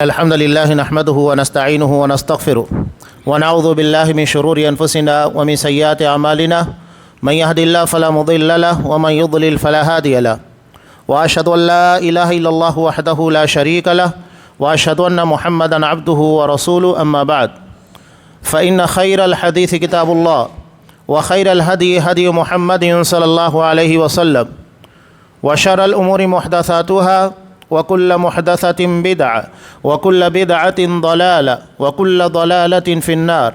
الحمد لله نحمده ونستعينه ونستغفره ونعوذ بالله من شرور أنفسنا ومن سيئات أعمالنا من يهد الله فلا مضل له ومن يضلل فلا هادي له وأشهد أن لا إله إلا الله وحده لا شريك له وأشهد أن محمدا عبده ورسوله أما بعد فإن خير الحديث كتاب الله وخير الهدي هدي محمد صلى الله عليه وسلم وشر الأمور محدثاتها وكل محدثة بدعة وكل بدعة ضلالة وكل ضلالة في النار.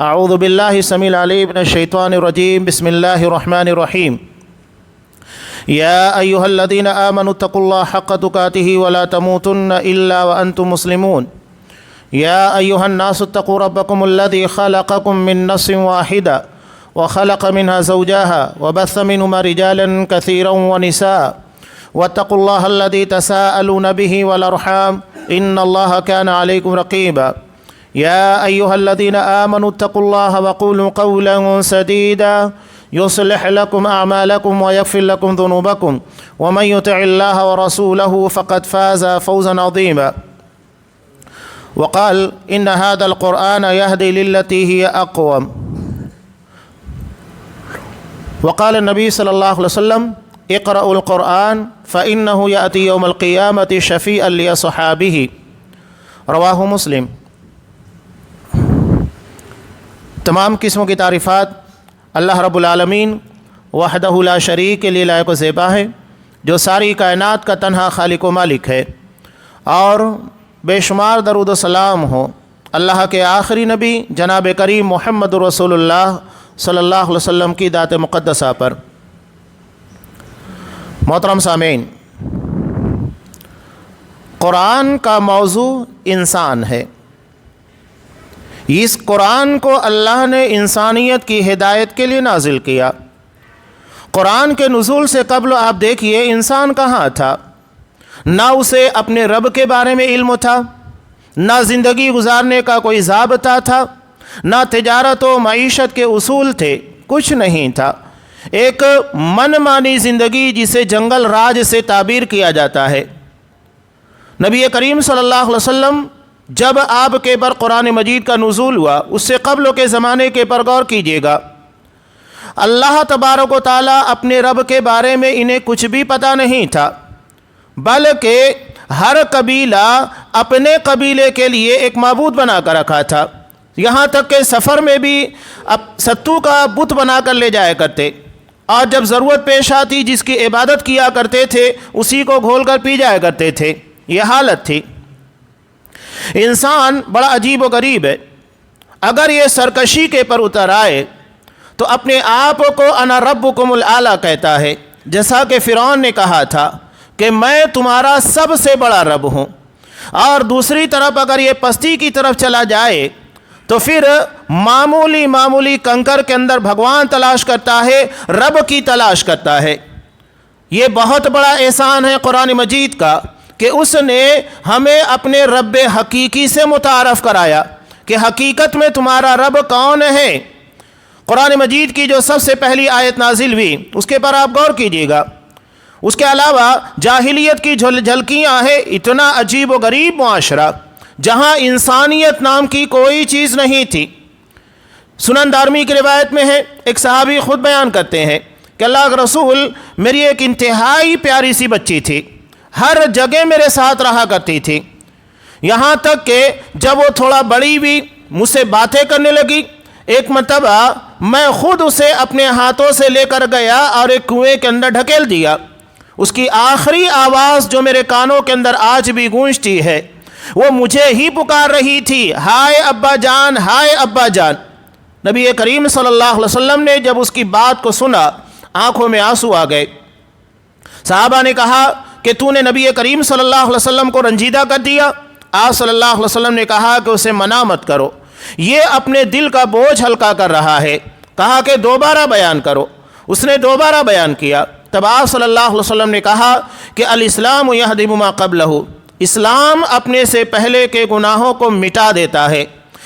أعوذ بالله السميع العليم من الشيطان الرجيم. بسم الله الرحمن الرحيم. يا أيها الذين آمنوا اتقوا الله حق تقاته ولا تموتن إلا وأنتم مسلمون. يا أيها الناس اتقوا ربكم الذي خلقكم من نفس واحدة وخلق منها زوجها وبث منهما رجالا كثيرا ونساء واتقوا الله الذي تساءلون به والأرحام إن الله كان عليكم رقيبا. يا أيها الذين آمنوا اتقوا الله وقولوا قولا سديدا يصلح لكم أعمالكم ويغفر لكم ذنوبكم ومن يطع الله ورسوله فقد فاز فوزا عظيما. وقال إن هذا القرآن يهدي للتي هي أقوم. وقال النبي صلى الله عليه وسلم اقرأوا القرآن فإنه يأتي يوم القيامة شفيعا لأصحابه. رواہ مسلم. تمام قسموں کی تعریفات اللہ رب العالمین وحدہ لا شریک کے لیے لائق و زیبا ہے، جو ساری کائنات کا تنہا خالق و مالک ہے، اور بے شمار درود و سلام ہو اللہ کے آخری نبی جناب کریم محمد رسول اللہ صلی اللہ علیہ وسلم کی ذات مقدسہ پر. محترم سامعین، قرآن کا موضوع انسان ہے. اس قرآن کو اللہ نے انسانیت کی ہدایت کے لیے نازل کیا. قرآن کے نزول سے قبل آپ دیکھیے انسان کہاں تھا؟ نہ اسے اپنے رب کے بارے میں علم تھا، نہ زندگی گزارنے کا کوئی ضابطہ تھا، نہ تجارت و معیشت کے اصول تھے، کچھ نہیں تھا. ایک من مانی زندگی جسے جنگل راج سے تعبیر کیا جاتا ہے. نبی کریم صلی اللہ علیہ وسلم جب آپ کے پر قرآن مجید کا نزول ہوا، اس سے قبل کے زمانے کے پر غور کیجیے گا. اللہ تبارک و تعالیٰ اپنے رب کے بارے میں انہیں کچھ بھی پتہ نہیں تھا، بلکہ ہر قبیلہ اپنے قبیلے کے لیے ایک معبود بنا کر رکھا تھا. یہاں تک کہ سفر میں بھی ستو کا بت بنا کر لے جایا کرتے، اور جب ضرورت پیش آتی جس کی عبادت کیا کرتے تھے اسی کو گھول کر پی جایا کرتے تھے. یہ حالت تھی. انسان بڑا عجیب و غریب ہے. اگر یہ سرکشی کے پر اتر آئے تو اپنے آپ کو انا ربکم الاعلی کہتا ہے، جیسا کہ فرعون نے کہا تھا کہ میں تمہارا سب سے بڑا رب ہوں. اور دوسری طرف اگر یہ پستی کی طرف چلا جائے تو پھر معمولی کنکر کے اندر بھگوان تلاش کرتا ہے، رب کی تلاش کرتا ہے. یہ بہت بڑا احسان ہے قرآن مجید کا کہ اس نے ہمیں اپنے رب حقیقی سے متعارف کرایا کہ حقیقت میں تمہارا رب کون ہے. قرآن مجید کی جو سب سے پہلی آیت نازل ہوئی اس کے پر آپ غور کیجیے گا. اس کے علاوہ جاہلیت کی جھلکیاں ہیں. اتنا عجیب و غریب معاشرہ جہاں انسانیت نام کی کوئی چیز نہیں تھی. سنن دارمی کی روایت میں ہے، ایک صحابی خود بیان کرتے ہیں کہ اللہ کے رسول میری ایک انتہائی پیاری سی بچی تھی، ہر جگہ میرے ساتھ رہا کرتی تھی، یہاں تک کہ جب وہ تھوڑا بڑی ہوئی مجھ سے باتیں کرنے لگی. ایک مرتبہ میں خود اسے اپنے ہاتھوں سے لے کر گیا اور ایک کنویں کے اندر ڈھکیل دیا. اس کی آخری آواز جو میرے کانوں کے اندر آج بھی گونجتی ہے وہ مجھے ہی پکار رہی تھی، ہائے ابا جان، ہائے ابا جان. نبی کریم صلی اللہ علیہ وسلم نے جب اس کی بات کو سنا آنکھوں میں آنسو آ گئے. صحابہ نے کہا کہ تو نے نبی کریم صلی اللہ علیہ وسلم کو رنجیدہ کر دیا. آپ صلی اللہ علیہ وسلم نے کہا کہ اسے منع مت کرو، یہ اپنے دل کا بوجھ ہلکا کر رہا ہے. کہا کہ دوبارہ بیان کرو. اس نے دوبارہ بیان کیا. تب آپ صلی اللہ علیہ وسلم نے کہا کہ الاسلام یہدم ما قبلہ، اسلام اپنے سے پہلے کے گناہوں کو مٹا دیتا ہے.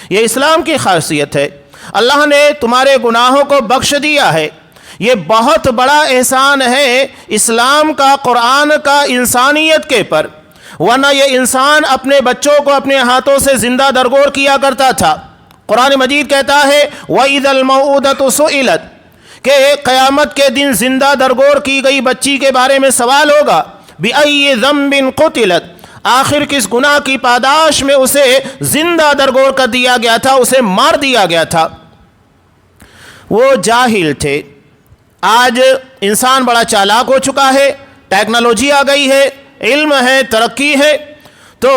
یہ اسلام کی خاصیت ہے. اللہ نے تمہارے گناہوں کو بخش دیا ہے. یہ بہت بڑا احسان ہے اسلام کا، قرآن کا انسانیت کے پر. ورنہ یہ انسان اپنے بچوں کو اپنے ہاتھوں سے زندہ درگور کیا کرتا تھا۔ قرآن مجید کہتا ہے وَإِذَا الْمَوْءُودَةُ سُئِلَتْ کہ قیامت کے دن زندہ درگور کی گئی بچی کے بارے میں سوال ہوگا بِأَيِّ ذَنبٍ قُتِلَتْ آخر کس گناہ کی پاداش میں اسے زندہ درگور کر دیا گیا تھا، اسے مار دیا گیا تھا۔ وہ جاہل تھے۔ آج انسان بڑا چالاک ہو چکا ہے، ٹیکنالوجی آ گئی ہے، علم ہے، ترقی ہے، تو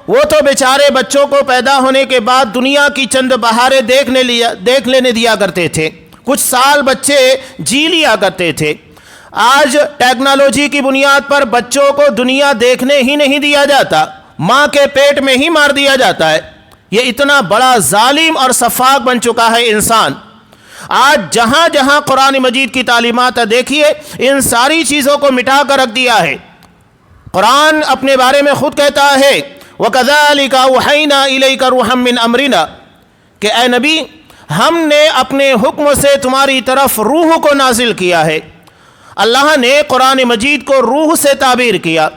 وہ تو بیچارے بچوں کو پیدا ہونے کے بعد دنیا کی چند بہاریں دیکھ لینے دیا کرتے تھے، کچھ سال بچے جی لیا کرتے تھے۔ آج ٹیکنالوجی کی بنیاد پر بچوں کو دنیا دیکھنے ہی نہیں دیا جاتا، ماں کے پیٹ میں ہی مار دیا جاتا ہے۔ یہ اتنا بڑا ظالم اور سفاک بن چکا ہے انسان۔ آج جہاں جہاں قرآن مجید کی تعلیمات دیکھیے، ان ساری چیزوں کو مٹا کر رکھ دیا ہے۔ قرآن اپنے بارے میں خود کہتا ہے وَكَذَلِكَ أَوْحَيْنَا إِلَيْكَ رُوحًا مِّنْ أَمْرِنَا کہ اے نبی ہم نے اپنے حکم سے تمہاری طرف روح کو نازل کیا ہے۔ اللہ نے قرآن مجید کو روح سے تعبیر کیا۔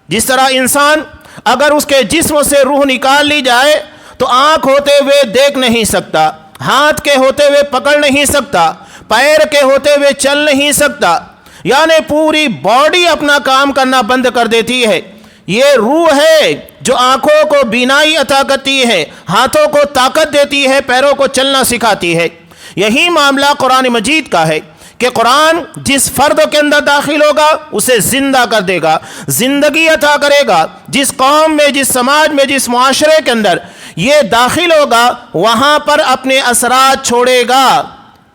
جس طرح انسان اگر اس کے جسم سے روح نکال لی جائے تو آنکھ ہوتے ہوئے دیکھ نہیں سکتا، ہاتھ کے ہوتے ہوئے پکڑ نہیں سکتا، پیر کے ہوتے ہوئے چل نہیں سکتا، یعنی پوری باڈی اپنا کام کرنا بند کر دیتی ہے۔ یہ روح ہے جو آنکھوں کو بینائی عطا کرتی ہے، ہاتھوں کو طاقت دیتی ہے، پیروں کو چلنا سکھاتی ہے۔ یہی معاملہ قرآن مجید کا ہے کہ قرآن جس فرد کے اندر داخل ہوگا اسے زندہ کر دے گا، زندگی عطا کرے گا۔ جس قوم میں، جس سماج میں، جس معاشرے کے اندر یہ داخل ہوگا وہاں پر اپنے اثرات چھوڑے گا،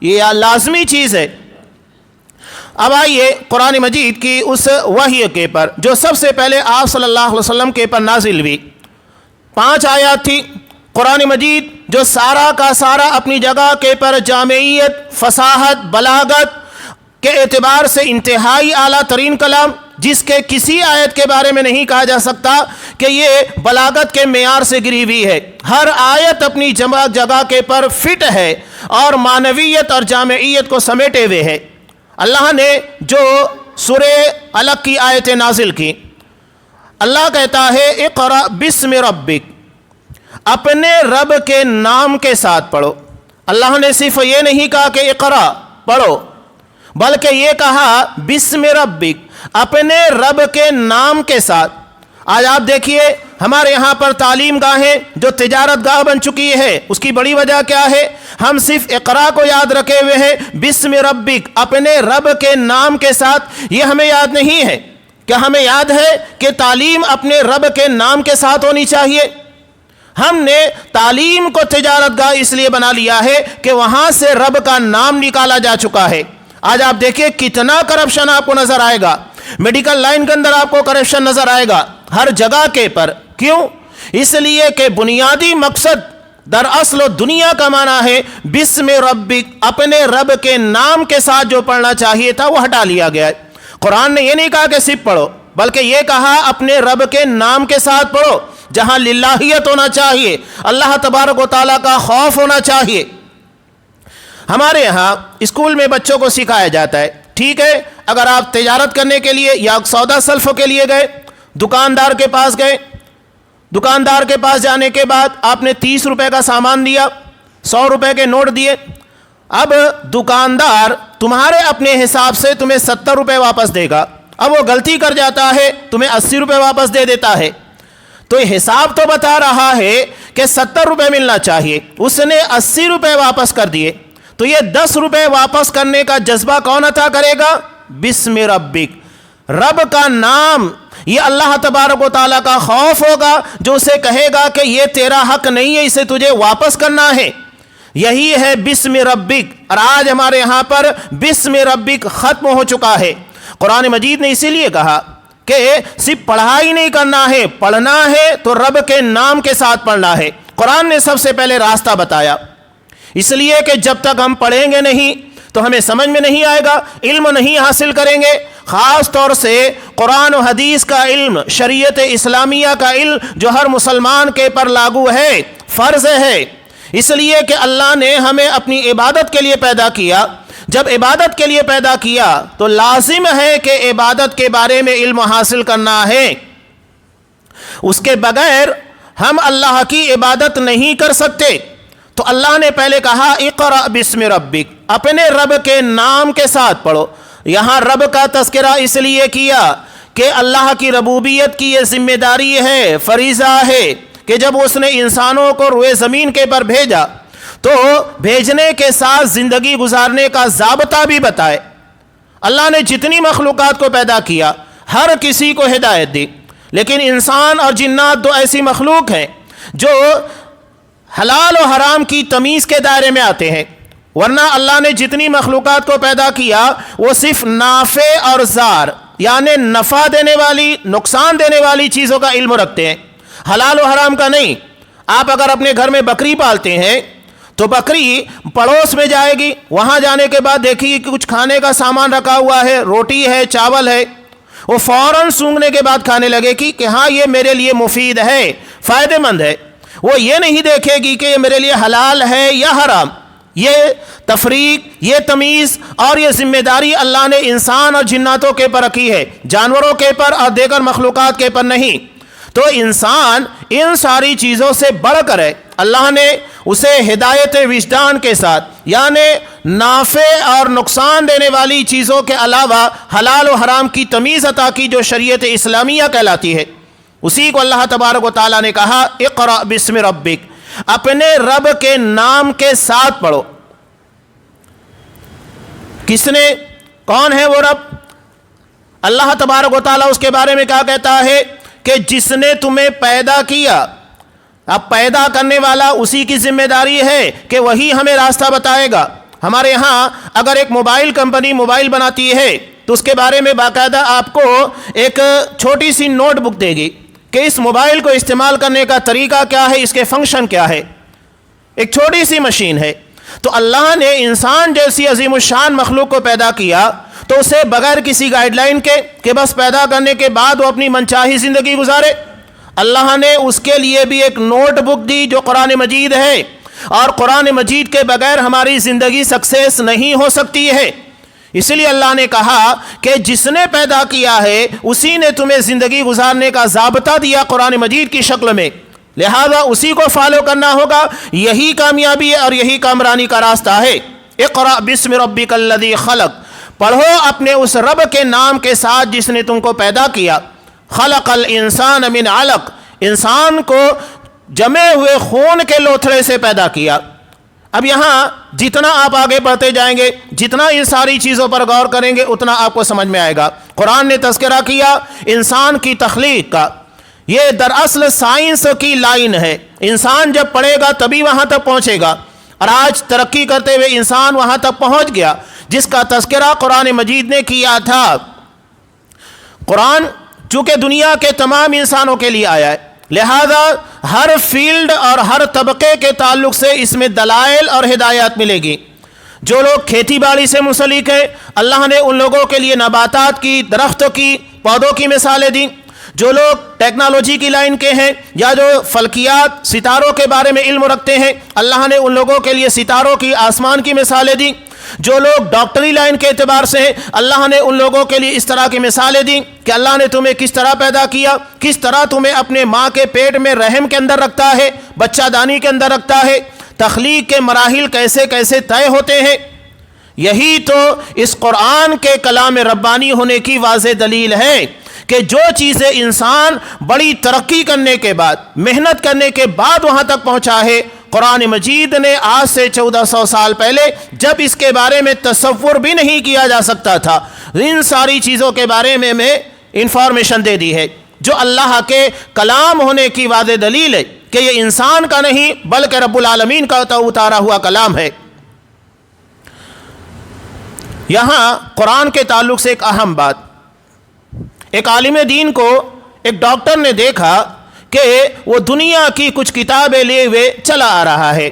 یہ لازمی چیز ہے۔ اب آئیے قرآن مجید کی اس وحی کے پر جو سب سے پہلے آپ صلی اللہ علیہ وسلم کے پر نازل ہوئی۔ 5 آیات تھی۔ قرآن مجید جو سارا کا سارا اپنی جگہ کے پر جامعیت، فصاحت، بلاغت کے اعتبار سے انتہائی اعلیٰ ترین کلام، جس کے کسی آیت کے بارے میں نہیں کہا جا سکتا کہ یہ بلاغت کے معیار سے گری ہوئی ہے۔ ہر آیت اپنی جگہ کے پر فٹ ہے اور معنویت اور جامعیت کو سمیٹے ہوئے ہے۔ اللہ نے جو سورہ علق کی آیتیں نازل کی، اللہ کہتا ہے اقرأ بسم ربک، اپنے رب کے نام کے ساتھ پڑھو۔ اللہ نے صرف یہ نہیں کہا کہ اقرأ پڑھو، بلکہ یہ کہا بسم ربک، اپنے رب کے نام کے ساتھ۔ آج آپ دیکھیے ہمارے یہاں پر تعلیم گاہیں جو تجارت گاہ بن چکی ہے، اس کی بڑی وجہ کیا ہے؟ ہم صرف اقرا کو یاد رکھے ہوئے ہیں، بسم ربک، اپنے رب کے نام کے ساتھ۔ یہ ہمیں یاد نہیں ہے۔ کیا ہمیں یاد ہے کہ تعلیم اپنے رب کے نام کے ساتھ ہونی چاہیے؟ ہم نے تعلیم کو تجارت گاہ اس لیے بنا لیا ہے کہ وہاں سے رب کا نام نکالا جا چکا ہے۔ آج آپ دیکھیے کتنا کرپشن آپ کو نظر آئے گا، میڈیکل لائن کے اندر آپ کو کرپشن نظر آئے گا، ہر جگہ کے پر۔ کیوں؟ اس لیے کہ بنیادی مقصد دراصل دنیا کا معنی ہے بسم ربک، اپنے رب کے نام کے ساتھ جو پڑھنا چاہیے تھا وہ ہٹا لیا گیا ہے۔ قرآن نے یہ نہیں کہا کہ صرف پڑھو، بلکہ یہ کہا اپنے رب کے نام کے ساتھ پڑھو، جہاں للہیت ہونا چاہیے، اللہ تبارک و تعالیٰ کا خوف ہونا چاہیے۔ ہمارے ہاں اسکول میں بچوں کو سکھایا جاتا ہے، ٹھیک ہے، اگر آپ تجارت کرنے کے لیے یا سودا سلف کے لیے گئے، دکاندار کے پاس گئے، دکاندار کے پاس جانے کے بعد آپ نے 30 روپے کا سامان دیا، 100 روپے کے نوٹ دیے، اب دکاندار تمہارے اپنے حساب سے تمہیں 70 روپے واپس دے گا۔ اب وہ غلطی کر جاتا ہے، تمہیں 80 روپے واپس دے دیتا ہے۔ تو یہ حساب تو بتا رہا ہے کہ 70 روپے ملنا چاہیے، اس نے 80 روپے واپس کر دیے، تو یہ 10 روپے واپس کرنے کا جذبہ کون عطا کرے گا؟ بسم ربک، رب کا نام، یہ اللہ تبارک و تعالیٰ کا خوف ہوگا جو اسے کہے گا کہ یہ تیرا حق نہیں ہے، اسے تجھے واپس کرنا ہے۔ یہی ہے بسم ربک۔ اور آج ہمارے یہاں پر بسم ربک ختم ہو چکا ہے۔ قرآن مجید نے اسی لیے کہا کہ صرف پڑھائی نہیں کرنا ہے، پڑھنا ہے تو رب کے نام کے ساتھ پڑھنا ہے۔ قرآن نے سب سے پہلے راستہ بتایا، اس لیے کہ جب تک ہم پڑھیں گے نہیں تو ہمیں سمجھ میں نہیں آئے گا، علم نہیں حاصل کریں گے۔ خاص طور سے قرآن و حدیث کا علم، شریعت اسلامیہ کا علم جو ہر مسلمان کے پر لاگو ہے، فرض ہے، اس لیے کہ اللہ نے ہمیں اپنی عبادت کے لیے پیدا کیا۔ جب عبادت کے لیے پیدا کیا تو لازم ہے کہ عبادت کے بارے میں علم حاصل کرنا ہے۔ اس کے بغیر ہم اللہ کی عبادت نہیں کر سکتے۔ تو اللہ نے پہلے کہا اقرأ بسم ربک، اپنے رب کے نام کے ساتھ پڑھو۔ یہاں رب کا تذکرہ اس لیے کیا کہ اللہ کی ربوبیت کی یہ ذمہ داری ہے، فریضہ ہے کہ جب اس نے انسانوں کو روئے زمین کے پر بھیجا تو بھیجنے کے ساتھ زندگی گزارنے کا ضابطہ بھی بتائے۔ اللہ نے جتنی مخلوقات کو پیدا کیا ہر کسی کو ہدایت دی، لیکن انسان اور جنات دو ایسی مخلوق ہیں جو حلال و حرام کی تمیز کے دائرے میں آتے ہیں، ورنہ اللہ نے جتنی مخلوقات کو پیدا کیا وہ صرف نافع اور ضار یعنی نفع دینے والی نقصان دینے والی چیزوں کا علم رکھتے ہیں، حلال و حرام کا نہیں۔ آپ اگر اپنے گھر میں بکری پالتے ہیں تو بکری پڑوس میں جائے گی، وہاں جانے کے بعد دیکھے گی کہ کچھ کھانے کا سامان رکھا ہوا ہے، روٹی ہے، چاول ہے، وہ فوراً سونگھنے کے بعد کھانے لگے گی کہ ہاں یہ میرے لیے مفید ہے، فائدہ مند ہے۔ وہ یہ نہیں دیکھے گی کہ یہ میرے لیے حلال ہے یا حرام۔ یہ تفریق، یہ تمیز اور یہ ذمہ داری اللہ نے انسان اور جناتوں کے پر رکھی ہے، جانوروں کے پر اور دیگر مخلوقات کے پر نہیں۔ تو انسان ان ساری چیزوں سے بڑھ کر ہے، اللہ نے اسے ہدایت وجدان کے ساتھ یعنی نافع اور نقصان دینے والی چیزوں کے علاوہ حلال و حرام کی تمیز عطا کی جو شریعت اسلامیہ کہلاتی ہے۔ اسی کو اللہ تبارک و تعالیٰ نے کہا اقرأ بسم ربک، اپنے رب کے نام کے ساتھ پڑھو۔ کس نے، کون ہے وہ رب؟ اللہ تبارک و تعالیٰ اس کے بارے میں کیا کہتا ہے کہ جس نے تمہیں پیدا کیا۔ اب پیدا کرنے والا اسی کی ذمہ داری ہے کہ وہی ہمیں راستہ بتائے گا۔ ہمارے ہاں اگر ایک موبائل کمپنی موبائل بناتی ہے تو اس کے بارے میں باقاعدہ آپ کو ایک چھوٹی سی نوٹ بک دے گی کہ اس موبائل کو استعمال کرنے کا طریقہ کیا ہے، اس کے فنکشن کیا ہے، ایک چھوٹی سی مشین ہے۔ تو اللہ نے انسان جیسی عظیم الشان مخلوق کو پیدا کیا تو اسے بغیر کسی گائیڈ لائن کے کہ بس پیدا کرنے کے بعد وہ اپنی منچاہی زندگی گزارے، اللہ نے اس کے لیے بھی ایک نوٹ بک دی جو قرآن مجید ہے، اور قرآن مجید کے بغیر ہماری زندگی سکسیس نہیں ہو سکتی ہے۔ اس لیے اللہ نے کہا کہ جس نے پیدا کیا ہے اسی نے تمہیں زندگی گزارنے کا ضابطہ دیا قرآن مجید کی شکل میں، لہذا اسی کو فالو کرنا ہوگا۔ یہی کامیابی اور یہی کامرانی کا راستہ ہے۔ اقرأ بسم ربک الذی خلق، پڑھو اپنے اس رب کے نام کے ساتھ جس نے تم کو پیدا کیا۔ خلق الانسان من علق، انسان کو جمے ہوئے خون کے لوتھڑے سے پیدا کیا۔ اب یہاں جتنا آپ آگے بڑھتے جائیں گے، جتنا ان ساری چیزوں پر غور کریں گے، اتنا آپ کو سمجھ میں آئے گا۔ قرآن نے تذکرہ کیا انسان کی تخلیق کا، یہ دراصل سائنس کی لائن ہے۔ انسان جب پڑھے گا تبھی وہاں تک پہنچے گا، اور آج ترقی کرتے ہوئے انسان وہاں تک پہنچ گیا جس کا تذکرہ قرآن مجید نے کیا تھا۔ قرآن چونکہ دنیا کے تمام انسانوں کے لیے آیا ہے، لہذا ہر فیلڈ اور ہر طبقے کے تعلق سے اس میں دلائل اور ہدایات ملے گی۔ جو لوگ کھیتی باڑی سے منسلک ہیں، اللہ نے ان لوگوں کے لیے نباتات کی، درختوں کی، پودوں کی مثالیں دیں۔ جو لوگ ٹیکنالوجی کی لائن کے ہیں یا جو فلکیات، ستاروں کے بارے میں علم رکھتے ہیں، اللہ نے ان لوگوں کے لیے ستاروں کی، آسمان کی مثالیں دیں۔ جو لوگ ڈاکٹری لائن کے اعتبار سے ہیں، اللہ نے ان لوگوں کے لیے اس طرح کی مثالیں دیں کہ اللہ نے تمہیں کس طرح پیدا کیا، کس طرح تمہیں اپنے ماں کے پیٹ میں رحم کے اندر رکھتا ہے، بچہ دانی کے اندر رکھتا ہے، تخلیق کے مراحل کیسے کیسے طے ہوتے ہیں۔ یہی تو اس قرآن کے کلام ربانی ہونے کی واضح دلیل ہے کہ جو چیزیں انسان بڑی ترقی کرنے کے بعد، محنت کرنے کے بعد وہاں تک پہنچا ہے، قرآن مجید نے آج سے 1400 سال پہلے جب اس کے بارے میں تصور بھی نہیں کیا جا سکتا تھا، ان ساری چیزوں کے بارے میں انفارمیشن دے دی ہے، جو اللہ کے کلام ہونے کی واضح دلیل ہے کہ یہ انسان کا نہیں بلکہ رب العالمین کا اتارا ہوا کلام ہے۔ یہاں قرآن کے تعلق سے ایک اہم بات، ایک عالم دین کو ایک ڈاکٹر نے دیکھا کہ وہ دنیا کی کچھ کتابیں لیے ہوئے چلا آ رہا ہے،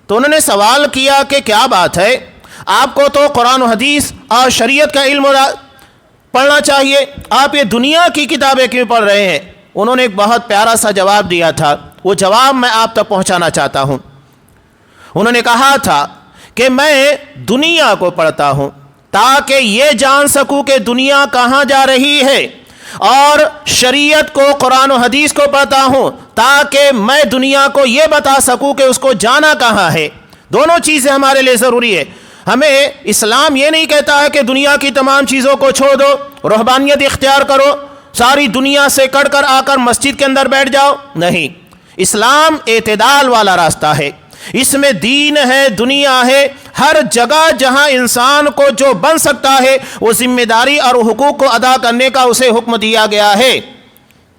تو انہوں نے سوال کیا کہ کیا بات ہے، آپ کو تو قرآن و حدیث اور شریعت کا علم پڑھنا چاہیے، آپ یہ دنیا کی کتابیں کیوں پڑھ رہے ہیں؟ انہوں نے ایک بہت پیارا سا جواب دیا تھا، وہ جواب میں آپ تک پہنچانا چاہتا ہوں۔ انہوں نے کہا تھا کہ میں دنیا کو پڑھتا ہوں تاکہ یہ جان سکوں کہ دنیا کہاں جا رہی ہے، اور شریعت کو قرآن و حدیث کو پڑھتا ہوں تاکہ میں دنیا کو یہ بتا سکوں کہ اس کو جانا کہاں ہے۔ دونوں چیزیں ہمارے لیے ضروری ہے۔ ہمیں اسلام یہ نہیں کہتا ہے کہ دنیا کی تمام چیزوں کو چھوڑ دو، روحانیت اختیار کرو، ساری دنیا سے کٹ کر آ کر مسجد کے اندر بیٹھ جاؤ، نہیں۔ اسلام اعتدال والا راستہ ہے، اس میں دین ہے، دنیا ہے، ہر جگہ جہاں انسان کو جو بن سکتا ہے وہ ذمہ داری اور حقوق کو ادا کرنے کا اسے حکم دیا گیا ہے۔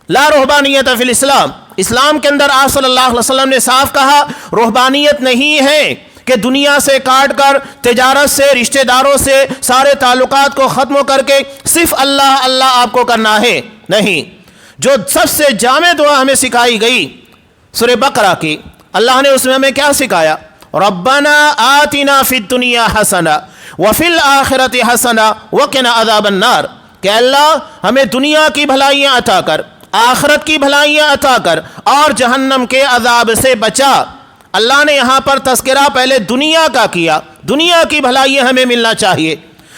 لا رہبانیت فی الاسلام، اسلام کے اندر آپ صلی اللہ علیہ وسلم نے صاف کہا رہبانیت نہیں ہے کہ دنیا سے کاٹ کر، تجارت سے، رشتہ داروں سے سارے تعلقات کو ختم کر کے صرف اللہ اللہ آپ کو کرنا ہے، نہیں۔ جو سب سے جامع دعا ہمیں سکھائی گئی سورہ بقرہ کی، اللہ نے اس میں ہمیں کیا سکھایا؟ ربنا آتنا فی الدنیا حسنہ وفی الآخرۃ حسنہ وقنا عذاب النار، کہ اللہ ہمیں دنیا کی بھلائیاں عطا کر، آخرت کی بھلائیاں عطا کر اور جہنم کے عذاب سے بچا۔ اللہ نے یہاں پر تذکرہ پہلے دنیا کا کیا، دنیا کی بھلائیاں ہمیں ملنا چاہیے،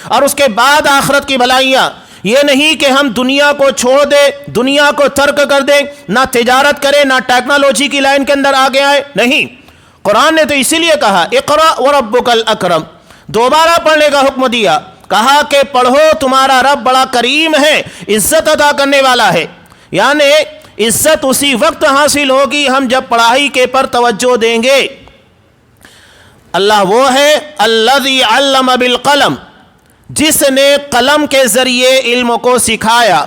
اور اس کے بعد آخرت کی بھلائیاں۔ یہ نہیں کہ ہم دنیا کو چھوڑ دیں، دنیا کو ترک کر دیں، نہ تجارت کریں، نہ ٹیکنالوجی کی لائن کے اندر آگے آئے، نہیں۔ قرآن نے تو اسی لیے کہا اقرأ وربک الاکرم، دوبارہ پڑھنے کا حکم دیا، کہا کہ پڑھو، تمہارا رب بڑا کریم ہے، عزت عطا کرنے والا ہے۔ یعنی عزت اسی وقت حاصل ہوگی ہم جب پڑھائی کے پر توجہ دیں گے۔ اللہ وہ ہے الذی علم بالقلم، جس نے قلم کے ذریعے علم کو سکھایا۔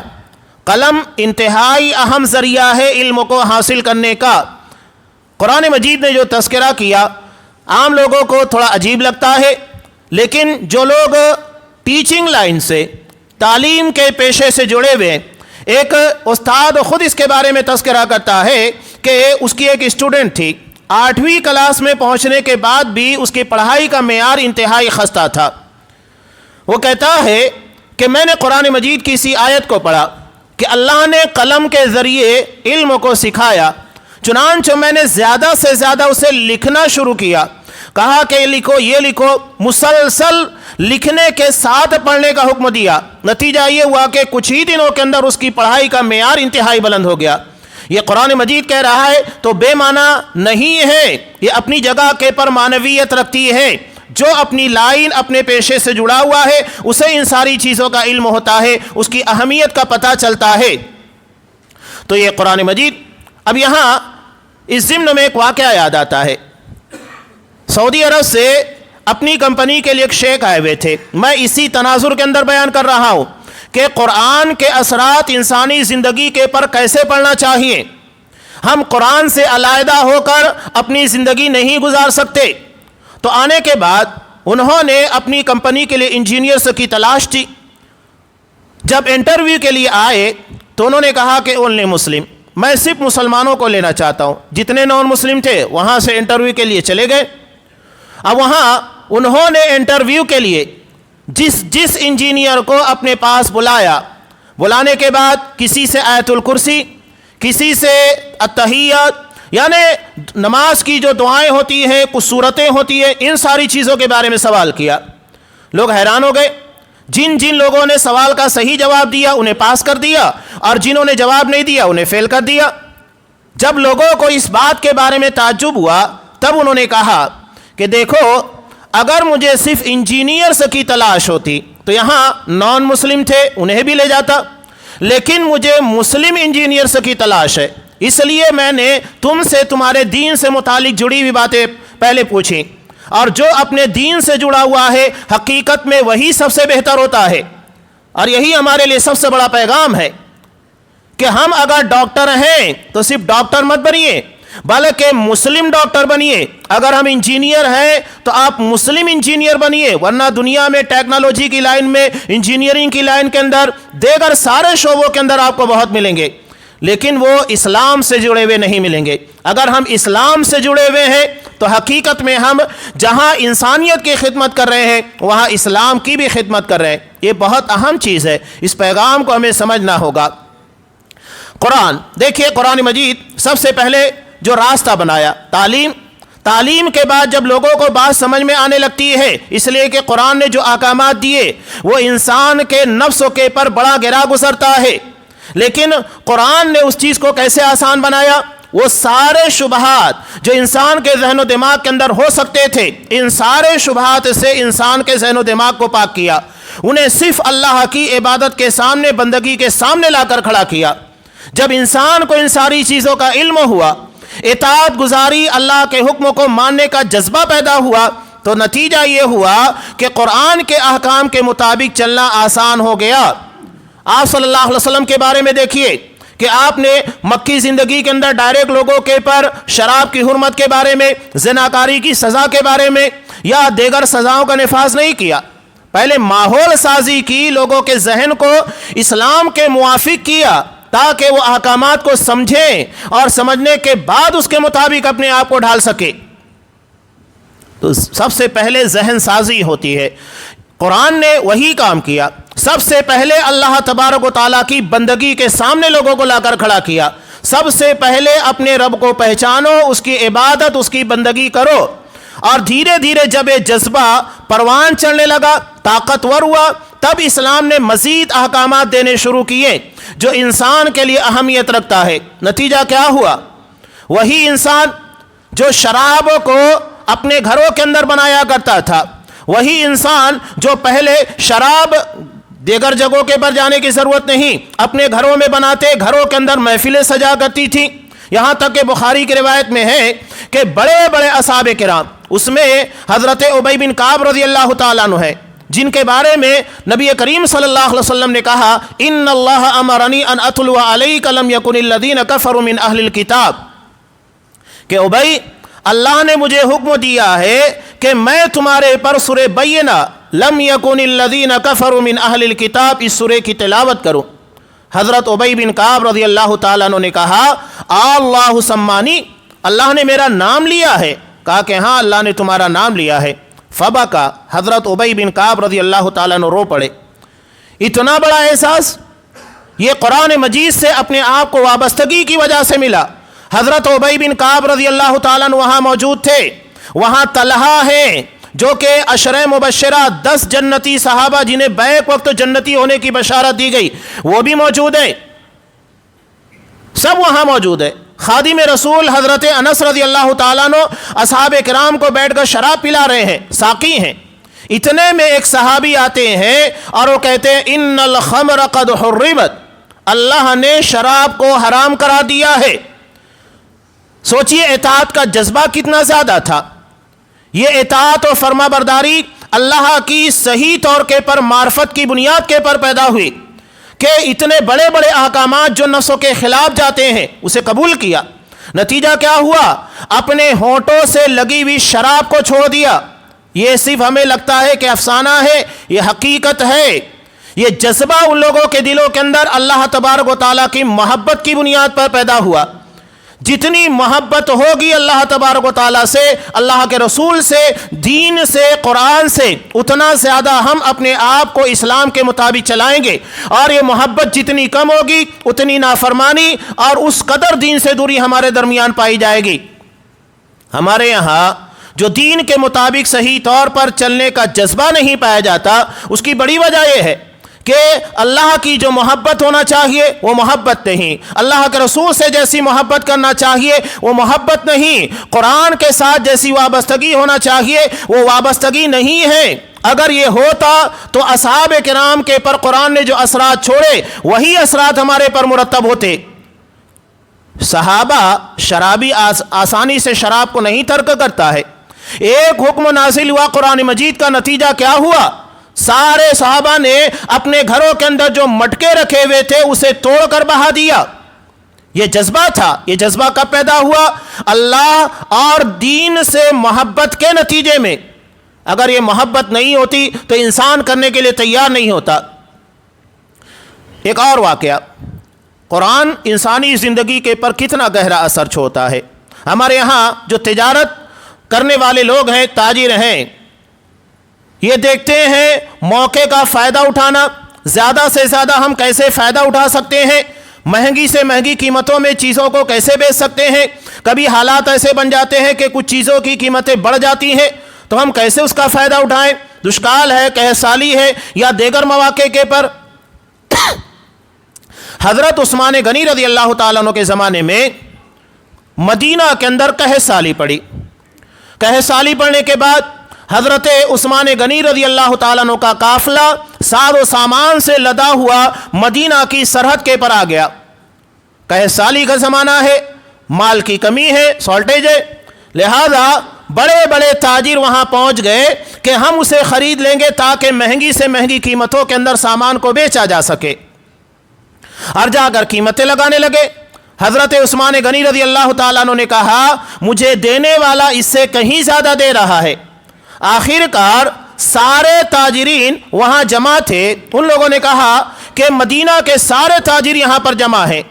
قلم انتہائی اہم ذریعہ ہے علم کو حاصل کرنے کا۔ قرآن مجید نے جو تذکرہ کیا عام لوگوں کو تھوڑا عجیب لگتا ہے، لیکن جو لوگ ٹیچنگ لائن سے، تعلیم کے پیشے سے جڑے ہوئے، ایک استاد خود اس کے بارے میں تذکرہ کرتا ہے کہ اس کی ایک اسٹوڈنٹ تھی، 8ویں کلاس میں پہنچنے کے بعد بھی اس کی پڑھائی کا معیار انتہائی خستہ تھا۔ وہ کہتا ہے کہ میں نے قرآن مجید کی اسی آیت کو پڑھا کہ اللہ نے قلم کے ذریعے علم کو سکھایا، چنانچہ میں نے زیادہ سے زیادہ اسے لکھنا شروع کیا، کہا کہ لکھو، یہ لکھو، مسلسل لکھنے کے ساتھ پڑھنے کا حکم دیا۔ نتیجہ یہ ہوا کہ کچھ ہی دنوں کے اندر اس کی پڑھائی کا معیار انتہائی بلند ہو گیا۔ یہ قرآن مجید کہہ رہا ہے تو بے معنی نہیں ہے، یہ اپنی جگہ کے پر معنویت رکھتی ہے۔ جو اپنی لائن، اپنے پیشے سے جڑا ہوا ہے، اسے ان ساری چیزوں کا علم ہوتا ہے، اس کی اہمیت کا پتہ چلتا ہے۔ تو یہ قرآن مجید۔ اب یہاں اس ضمن میں ایک واقعہ یاد آتا ہے۔ سعودی عرب سے اپنی کمپنی کے لیے ایک شیخ آئے ہوئے تھے، میں اسی تناظر کے اندر بیان کر رہا ہوں کہ قرآن کے اثرات انسانی زندگی کے پر کیسے پڑنا چاہیے۔ ہم قرآن سے علیحدہ ہو کر اپنی زندگی نہیں گزار سکتے۔ تو آنے کے بعد انہوں نے اپنی کمپنی کے لیے انجینئرز کی تلاش تھی۔ جب انٹرویو کے لیے آئے تو انہوں نے کہا کہ اونلی مسلم، میں صرف مسلمانوں کو لینا چاہتا ہوں۔ جتنے نان مسلم تھے وہاں سے انٹرویو کے لیے چلے گئے۔ اب وہاں انہوں نے انٹرویو کے لیے جس انجینئر کو اپنے پاس بلایا، بلانے کے بعد کسی سے آیت الکرسی، کسی سے التحیات، یعنی نماز کی جو دعائیں ہوتی ہیں، کچھ صورتیں ہوتی ہیں، ان ساری چیزوں کے بارے میں سوال کیا۔ لوگ حیران ہو گئے۔ جن لوگوں نے سوال کا صحیح جواب دیا انہیں پاس کر دیا، اور جنہوں نے جواب نہیں دیا انہیں فیل کر دیا۔ جب لوگوں کو اس بات کے بارے میں تعجب ہوا تب انہوں نے کہا کہ دیکھو، اگر مجھے صرف انجینئرز کی تلاش ہوتی تو یہاں نان مسلم تھے انہیں بھی لے جاتا، لیکن مجھے مسلم انجینئرز کی تلاش ہے، اس لیے میں نے تم سے تمہارے دین سے متعلق جڑی ہوئی باتیں پہلے پوچھیں، اور جو اپنے دین سے جڑا ہوا ہے حقیقت میں وہی سب سے بہتر ہوتا ہے۔ اور یہی ہمارے لیے سب سے بڑا پیغام ہے کہ ہم اگر ڈاکٹر ہیں تو صرف ڈاکٹر مت بنیے، بلکہ مسلم ڈاکٹر بنیے۔ اگر ہم انجینئر ہیں تو آپ مسلم انجینئر بنیے، ورنہ دنیا میں ٹیکنالوجی کی لائن میں، انجینئرنگ کی لائن کے اندر، دیگر سارے شعبوں کے اندر آپ کو بہت ملیں گے، لیکن وہ اسلام سے جڑے ہوئے نہیں ملیں گے۔ اگر ہم اسلام سے جڑے ہوئے ہیں تو حقیقت میں ہم جہاں انسانیت کی خدمت کر رہے ہیں وہاں اسلام کی بھی خدمت کر رہے ہیں۔ یہ بہت اہم چیز ہے، اس پیغام کو ہمیں سمجھنا ہوگا۔ قرآن دیکھیے، قرآن مجید سب سے پہلے جو راستہ بنایا تعلیم کے بعد جب لوگوں کو بات سمجھ میں آنے لگتی ہے، اس لیے کہ قرآن نے جو احکامات دیے وہ انسان کے نفس کے پر بڑا گرا گزرتا ہے۔ لیکن قرآن نے اس چیز کو کیسے آسان بنایا؟ وہ سارے شبہات جو انسان کے ذہن و دماغ کے اندر ہو سکتے تھے، ان سارے شبہات سے انسان کے ذہن و دماغ کو پاک کیا، انہیں صرف اللہ کی عبادت کے سامنے، بندگی کے سامنے لا کر کھڑا کیا۔ جب انسان کو ان ساری چیزوں کا علم ہوا، اطاعت گزاری، اللہ کے حکم کو ماننے کا جذبہ پیدا ہوا، تو نتیجہ یہ ہوا کہ قرآن کے احکام کے مطابق چلنا آسان ہو گیا۔ آپ صلی اللہ علیہ وسلم کے بارے میں دیکھیے کہ آپ نے مکی زندگی کے اندر ڈائریکٹ لوگوں کے پر شراب کی حرمت کے بارے میں، زناکاری کی سزا کے بارے میں یا دیگر سزاؤں کا نفاذ نہیں کیا، پہلے ماحول سازی کی، لوگوں کے ذہن کو اسلام کے موافق کیا تاکہ وہ احکامات کو سمجھیں اور سمجھنے کے بعد اس کے مطابق اپنے آپ کو ڈھال سکے۔ تو سب سے پہلے ذہن سازی ہوتی ہے، قرآن نے وہی کام کیا۔ سب سے پہلے اللہ تبارک و تعالیٰ کی بندگی کے سامنے لوگوں کو لا کر کھڑا کیا۔ سب سے پہلے اپنے رب کو پہچانو، اس کی عبادت، اس کی بندگی کرو، اور دھیرے دھیرے جب یہ جذبہ پروان چڑھنے لگا، طاقتور ہوا، تب اسلام نے مزید احکامات دینے شروع کیے جو انسان کے لیے اہمیت رکھتا ہے۔ نتیجہ کیا ہوا؟ وہی انسان جو شراب کو اپنے گھروں کے اندر بنایا کرتا تھا، وہی انسان جو پہلے شراب دیگر جگہوں کے پر جانے کی ضرورت نہیں، اپنے گھروں میں بناتے، گھروں کے اندر محفلیں سجا کرتی تھی، یہاں تک کہ بخاری کی روایت میں ہے کہ بڑے بڑے اصحاب کرام، اس میں حضرت ابی بن کعب رضی اللہ تعالیٰ عنہ ہے، جن کے بارے میں نبی کریم صلی اللہ علیہ وسلم نے کہا ان اللہ امرنی ان اتلو علیک لم یکن الذین کفروا من اہل الکتاب، کہ ابی، اللہ نے مجھے حکم دیا ہے کہ میں تمہارے پر سورہ بینہ لم یکن الذین کفروا من اہل الکتاب اس سورہ کی تلاوت کروں۔ حضرت ابی بن کعب رضی اللہ تعالیٰ عنہ نے کہا اللہ سمانی، اللہ نے میرا نام لیا ہے؟ کہا کہ ہاں اللہ نے تمہارا نام لیا ہے۔ فبکا، حضرت ابی بن کعب رضی اللہ تعالیٰ عنہ رو پڑے۔ اتنا بڑا احساس یہ قرآن مجید سے اپنے آپ کو وابستگی کی وجہ سے ملا۔ حضرت ابی بن کعب رضی اللہ تعالیٰ عنہ وہاں موجود تھے، وہاں طلحہ ہیں جو کہ عشرہ مبشرہ 10 جنتی صحابہ جنہیں بیک وقت جنتی ہونے کی بشارت دی گئی، وہ بھی موجود ہیں، سب وہاں موجود ہے۔ خادم رسول حضرت انس رضی اللہ تعالیٰ عنہ اصحاب کرام کو بیٹھ کر شراب پلا رہے ہیں، ساقی ہیں۔ اتنے میں ایک صحابی آتے ہیں اور وہ کہتے ہیں ان الخمر قد حرمت، اللہ نے شراب کو حرام کرا دیا ہے۔ سوچئے اطاعت کا جذبہ کتنا زیادہ تھا۔ یہ اطاعت و فرما برداری اللہ کی صحیح طور کے پر معرفت کی بنیاد کے پر پیدا ہوئی کہ اتنے بڑے بڑے احکامات جو نفسوں کے خلاف جاتے ہیں اسے قبول کیا۔ نتیجہ کیا ہوا؟ اپنے ہونٹوں سے لگی ہوئی شراب کو چھوڑ دیا۔ یہ صرف ہمیں لگتا ہے کہ افسانہ ہے، یہ حقیقت ہے۔ یہ جذبہ ان لوگوں کے دلوں کے اندر اللہ تبارک و تعالیٰ کی محبت کی بنیاد پر پیدا ہوا۔ جتنی محبت ہوگی اللہ تبارک و تعالیٰ سے، اللہ کے رسول سے، دین سے، قرآن سے، اتنا زیادہ ہم اپنے آپ کو اسلام کے مطابق چلائیں گے، اور یہ محبت جتنی کم ہوگی اتنی نافرمانی اور اس قدر دین سے دوری ہمارے درمیان پائی جائے گی۔ ہمارے یہاں جو دین کے مطابق صحیح طور پر چلنے کا جذبہ نہیں پایا جاتا، اس کی بڑی وجہ یہ ہے کہ اللہ کی جو محبت ہونا چاہیے وہ محبت نہیں، اللہ کے رسول سے جیسی محبت کرنا چاہیے وہ محبت نہیں، قرآن کے ساتھ جیسی وابستگی ہونا چاہیے وہ وابستگی نہیں ہے۔ اگر یہ ہوتا تو اصحاب کرام کے پر قرآن نے جو اثرات چھوڑے وہی اثرات ہمارے پر مرتب ہوتے۔ صحابہ شرابی آسانی سے شراب کو نہیں ترک کرتا ہے۔ ایک حکم نازل ہوا قرآن مجید کا، نتیجہ کیا ہوا؟ سارے صحابہ نے اپنے گھروں کے اندر جو مٹکے رکھے ہوئے تھے اسے توڑ کر بہا دیا۔ یہ جذبہ تھا۔ یہ جذبہ کب پیدا ہوا؟ اللہ اور دین سے محبت کے نتیجے میں۔ اگر یہ محبت نہیں ہوتی تو انسان کرنے کے لیے تیار نہیں ہوتا۔ ایک اور واقعہ، قرآن انسانی زندگی کے پر کتنا گہرا اثر چھوڑتا ہے۔ ہمارے یہاں جو تجارت کرنے والے لوگ ہیں، تاجر ہیں، یہ دیکھتے ہیں موقع کا فائدہ اٹھانا، زیادہ سے زیادہ ہم کیسے فائدہ اٹھا سکتے ہیں، مہنگی سے مہنگی قیمتوں میں چیزوں کو کیسے بیچ سکتے ہیں۔ کبھی حالات ایسے بن جاتے ہیں کہ کچھ چیزوں کی قیمتیں بڑھ جاتی ہیں تو ہم کیسے اس کا فائدہ اٹھائیں، دشکال ہے، قحط سالی ہے یا دیگر مواقع کے پر۔ حضرت عثمان غنی رضی اللہ تعالیٰ عنہ کے زمانے میں مدینہ کے اندر قحط سالی پڑی. قحط سالی پڑنے کے بعد حضرت عثمان غنی رضی اللہ تعالیٰ عنہ کا قافلہ ساز و سامان سے لدا ہوا مدینہ کی سرحد کے پر آ گیا. قحط سالی کا زمانہ ہے، مال کی کمی ہے، شارٹیج ہے، لہذا بڑے بڑے تاجر وہاں پہنچ گئے کہ ہم اسے خرید لیں گے تاکہ مہنگی سے مہنگی قیمتوں کے اندر سامان کو بیچا جا سکے، اور جا کر قیمتیں لگانے لگے. حضرت عثمان غنی رضی اللہ تعالیٰ عنہ نے کہا مجھے دینے والا اس سے کہیں زیادہ دے رہا ہے. آخر کار سارے تاجرین وہاں جمع تھے. ان لوگوں نے کہا کہ مدینہ کے سارے تاجر یہاں پر جمع ہیں،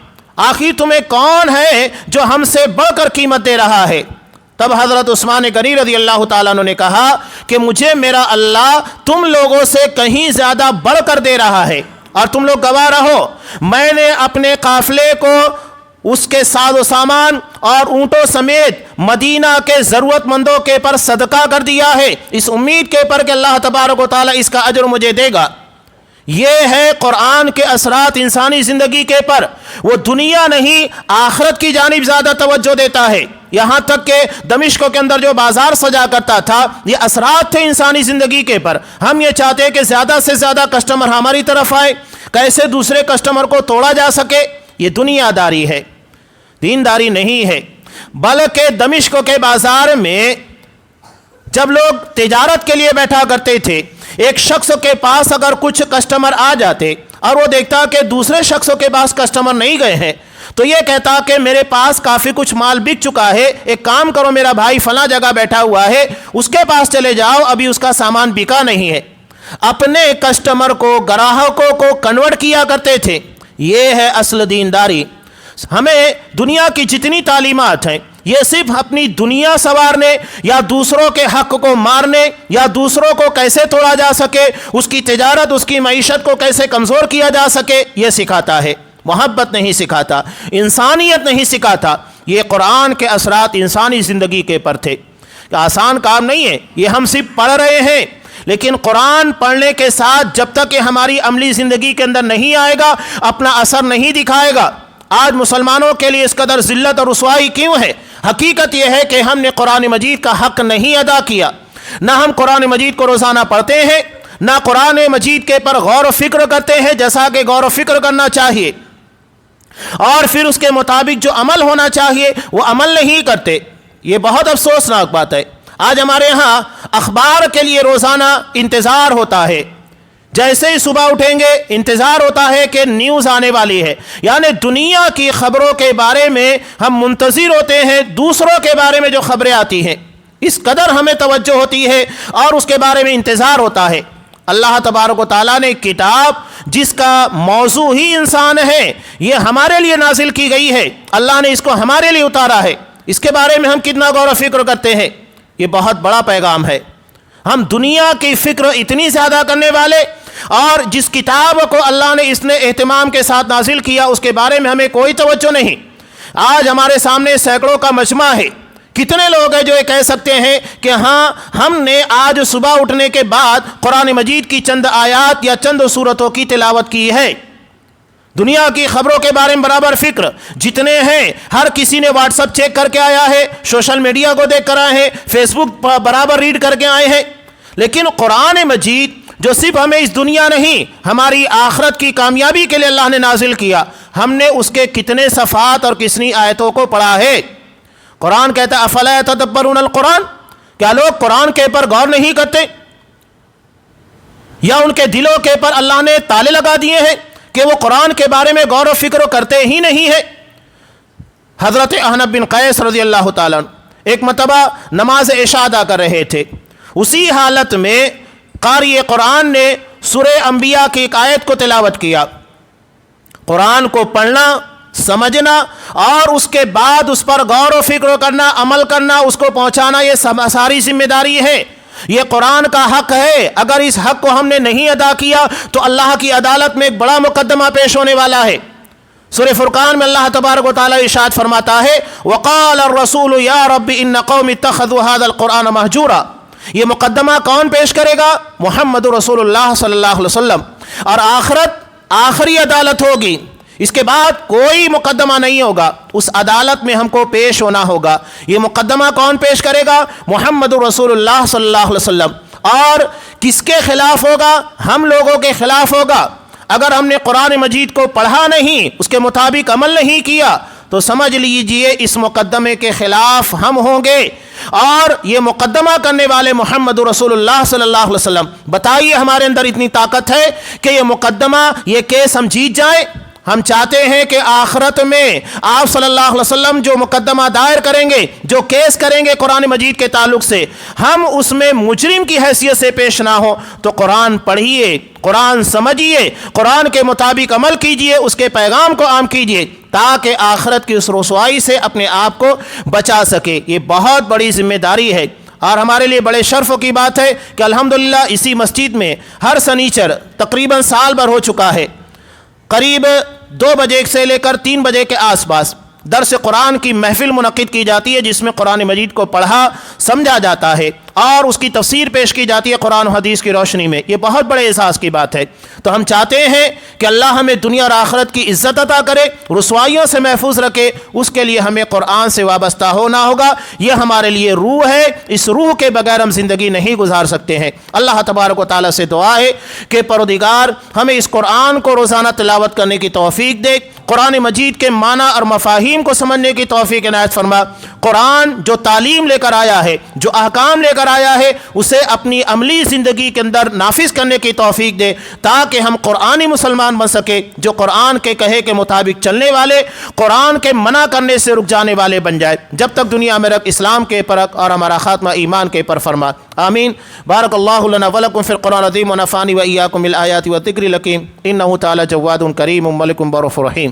آخر تمہیں کون ہے جو ہم سے بڑھ کر قیمت دے رہا ہے؟ تب حضرت عثمان غنی رضی اللہ تعالیٰ عنہ نے کہا کہ مجھے میرا اللہ تم لوگوں سے کہیں زیادہ بڑھ کر دے رہا ہے، اور تم لوگ گواہ رہو میں نے اپنے قافلے کو اس کے ساز و سامان اور اونٹوں سمیت مدینہ کے ضرورت مندوں کے پر صدقہ کر دیا ہے، اس امید کے پر کہ اللہ تبارک و تعالیٰ اس کا اجر مجھے دے گا. یہ ہے قرآن کے اثرات انسانی زندگی کے پر. وہ دنیا نہیں آخرت کی جانب زیادہ توجہ دیتا ہے. یہاں تک کہ دمشق کے اندر جو بازار سجا کرتا تھا یہ اثرات تھے انسانی زندگی کے پر. ہم یہ چاہتے ہیں کہ زیادہ سے زیادہ کسٹمر ہماری طرف آئے، کیسے دوسرے کسٹمر کو توڑا جا سکے. یہ دنیا داری ہے، دینداری نہیں ہے. بلکہ دمشق کے بازار میں جب لوگ تجارت کے لیے بیٹھا کرتے تھے، ایک شخص کے پاس اگر کچھ کسٹمر آ جاتے اور وہ دیکھتا کہ دوسرے شخصوں کے پاس کسٹمر نہیں گئے ہیں تو یہ کہتا کہ میرے پاس کافی کچھ مال بک چکا ہے، ایک کام کرو میرا بھائی فلاں جگہ بیٹھا ہوا ہے اس کے پاس چلے جاؤ، ابھی اس کا سامان بکا نہیں ہے. اپنے کسٹمر کو، گراہکوں کو کنورٹ کیا کرتے تھے. یہ ہے اصل دینداری. ہمیں دنیا کی جتنی تعلیمات ہیں یہ صرف اپنی دنیا سنوارنے یا دوسروں کے حق کو مارنے یا دوسروں کو کیسے توڑا جا سکے، اس کی تجارت، اس کی معیشت کو کیسے کمزور کیا جا سکے یہ سکھاتا ہے. محبت نہیں سکھاتا، انسانیت نہیں سکھاتا. یہ قرآن کے اثرات انسانی زندگی کے پر تھے. آسان کام نہیں ہے، یہ ہم صرف پڑھ رہے ہیں، لیکن قرآن پڑھنے کے ساتھ جب تک کہ ہماری عملی زندگی کے اندر نہیں آئے گا اپنا اثر نہیں دکھائے گا. آج مسلمانوں کے لیے اس قدر ذلت اور رسوائی کیوں ہے؟ حقیقت یہ ہے کہ ہم نے قرآن مجید کا حق نہیں ادا کیا. نہ ہم قرآن مجید کو روزانہ پڑھتے ہیں، نہ قرآن مجید کے پر غور و فکر کرتے ہیں جیسا کہ غور و فکر کرنا چاہیے، اور پھر اس کے مطابق جو عمل ہونا چاہیے وہ عمل نہیں کرتے. یہ بہت افسوسناک بات ہے. آج ہمارے ہاں اخبار کے لیے روزانہ انتظار ہوتا ہے. جیسے ہی صبح اٹھیں گے انتظار ہوتا ہے کہ نیوز آنے والی ہے، یعنی دنیا کی خبروں کے بارے میں ہم منتظر ہوتے ہیں دوسروں کے بارے میں جو خبریں آتی ہیں. اس قدر ہمیں توجہ ہوتی ہے اور اس کے بارے میں انتظار ہوتا ہے. اللہ تبارک و تعالیٰ نے کتاب جس کا موضوع ہی انسان ہے یہ ہمارے لیے نازل کی گئی ہے. اللہ نے اس کو ہمارے لیے اتارا ہے. اس کے بارے میں ہم کتنا غور و فکر کرتے ہیں؟ یہ بہت بڑا پیغام ہے. ہم دنیا کی فکر اتنی زیادہ کرنے والے، اور جس کتاب کو اللہ نے اس نے اہتمام کے ساتھ نازل کیا اس کے بارے میں ہمیں کوئی توجہ نہیں. آج ہمارے سامنے سینکڑوں کا مجمع ہے. کتنے لوگ ہیں جو یہ کہہ سکتے ہیں کہ ہاں ہم نے آج صبح اٹھنے کے بعد قرآن مجید کی چند آیات یا چند صورتوں کی تلاوت کی ہے؟ دنیا کی خبروں کے بارے میں برابر فکر جتنے ہیں، ہر کسی نے واٹس ایپ چیک کر کے آیا ہے، سوشل میڈیا کو دیکھ کر آئے ہیں، فیس بک برابر ریڈ کر کے آئے ہیں. لیکن قرآن مجید جو صرف ہمیں اس دنیا نہیں ہماری آخرت کی کامیابی کے لیے اللہ نے نازل کیا، ہم نے اس کے کتنے صفحات اور کتنی آیتوں کو پڑھا ہے؟ قرآن کہتا ہے افلا یتدبرون القرآن، کیا لوگ قرآن کے پر غور نہیں کرتے؟ یا ان کے دلوں کے پر اللہ نے تالے لگا دیے ہیں کہ وہ قرآن کے بارے میں غور و فکر کرتے ہی نہیں ہے؟ حضرت احنف بن قیس رضی اللہ تعالیٰ ایک مرتبہ نماز عشاء ادا کر رہے تھے. اسی حالت میں قاری قرآن نے سورہ انبیاء کی ایک آیت کو تلاوت کیا. قرآن کو پڑھنا، سمجھنا اور اس کے بعد اس پر غور و فکر کرنا، عمل کرنا، اس کو پہنچانا، یہ ساری ذمہ داری ہے. یہ قرآن کا حق ہے. اگر اس حق کو ہم نے نہیں ادا کیا تو اللہ کی عدالت میں ایک بڑا مقدمہ پیش ہونے والا ہے. سورہ فرقان میں اللہ تبارک و تعالی ارشاد فرماتا ہے وقال الرسول یا رب ان قوم اتخذوا هذا القرآن مہجورا. یہ مقدمہ کون پیش کرے گا؟ محمد رسول اللہ صلی اللہ علیہ وسلم. اور آخرت آخری عدالت ہوگی. اس کے بعد کوئی مقدمہ نہیں ہوگا، اس عدالت میں ہم کو پیش ہونا ہوگا۔ یہ مقدمہ کون پیش کرے گا؟ محمد رسول اللہ صلی اللہ علیہ وسلم۔ اور کس کے خلاف ہوگا؟ ہم لوگوں کے خلاف ہوگا۔ اگر ہم نے قرآن مجید کو پڑھا نہیں، اس کے مطابق عمل نہیں کیا، تو سمجھ لیجئے اس مقدمے کے خلاف ہم ہوں گے۔ اور یہ مقدمہ کرنے والے محمد رسول اللہ صلی اللہ علیہ وسلم، بتائیے ہمارے اندر اتنی طاقت ہے کہ یہ مقدمہ، یہ کیس ہم جیت جائیں؟ ہم چاہتے ہیں کہ آخرت میں آپ صلی اللہ علیہ وسلم جو مقدمہ دائر کریں گے، جو کیس کریں گے قرآن مجید کے تعلق سے، ہم اس میں مجرم کی حیثیت سے پیش نہ ہوں۔ تو قرآن پڑھیے، قرآن سمجھیے، قرآن کے مطابق عمل کیجئے، اس کے پیغام کو عام کیجئے، تاکہ آخرت کی اس رسوائی سے اپنے آپ کو بچا سکے۔ یہ بہت بڑی ذمہ داری ہے، اور ہمارے لیے بڑے شرف کی بات ہے کہ الحمدللہ اسی مسجد میں ہر سنیچر تقریباً سال بھر ہو چکا ہے، قریب 2 بجے سے لے کر 3 بجے کے آس پاس درس قرآن کی محفل منعقد کی جاتی ہے، جس میں قرآن مجید کو پڑھا سمجھا جاتا ہے اور اس کی تفسیر پیش کی جاتی ہے قرآن و حدیث کی روشنی میں۔ یہ بہت بڑے احساس کی بات ہے۔ تو ہم چاہتے ہیں کہ اللہ ہمیں دنیا اور آخرت کی عزت عطا کرے، رسوائیوں سے محفوظ رکھے، اس کے لیے ہمیں قرآن سے وابستہ ہونا ہوگا۔ یہ ہمارے لیے روح ہے، اس روح کے بغیر ہم زندگی نہیں گزار سکتے ہیں۔ اللہ تبارک و تعالیٰ سے دعا ہے کہ پروردگار ہمیں اس قرآن کو روزانہ تلاوت کرنے کی توفیق دے، قرآن مجید کے معنی اور مفاہیم کو سمجھنے کی توفیق عنایت فرما۔ قرآن جو تعلیم لے کر آیا ہے، جو احکام لے کر آیا ہے، اسے اپنی عملی زندگی کے اندر نافذ کرنے کی توفیق دے، تاکہ ہم قرآنی مسلمان بن سکے، جو قرآن کے کہے کے مطابق چلنے والے، قرآن کے منع کرنے سے رک جانے والے بن جائے۔ جب تک دنیا میں رکھ، اسلام کے پر رکھ اور ہمارا خاتمہ ایمان کے پر فرما، آمین۔ بارک اللہ لنا ولکم فی القرآن العظیم ونفعنی وإیاکم بالآیات والذکر الحکیم، انہ تعالی جواد کریم ملک بر رحیم۔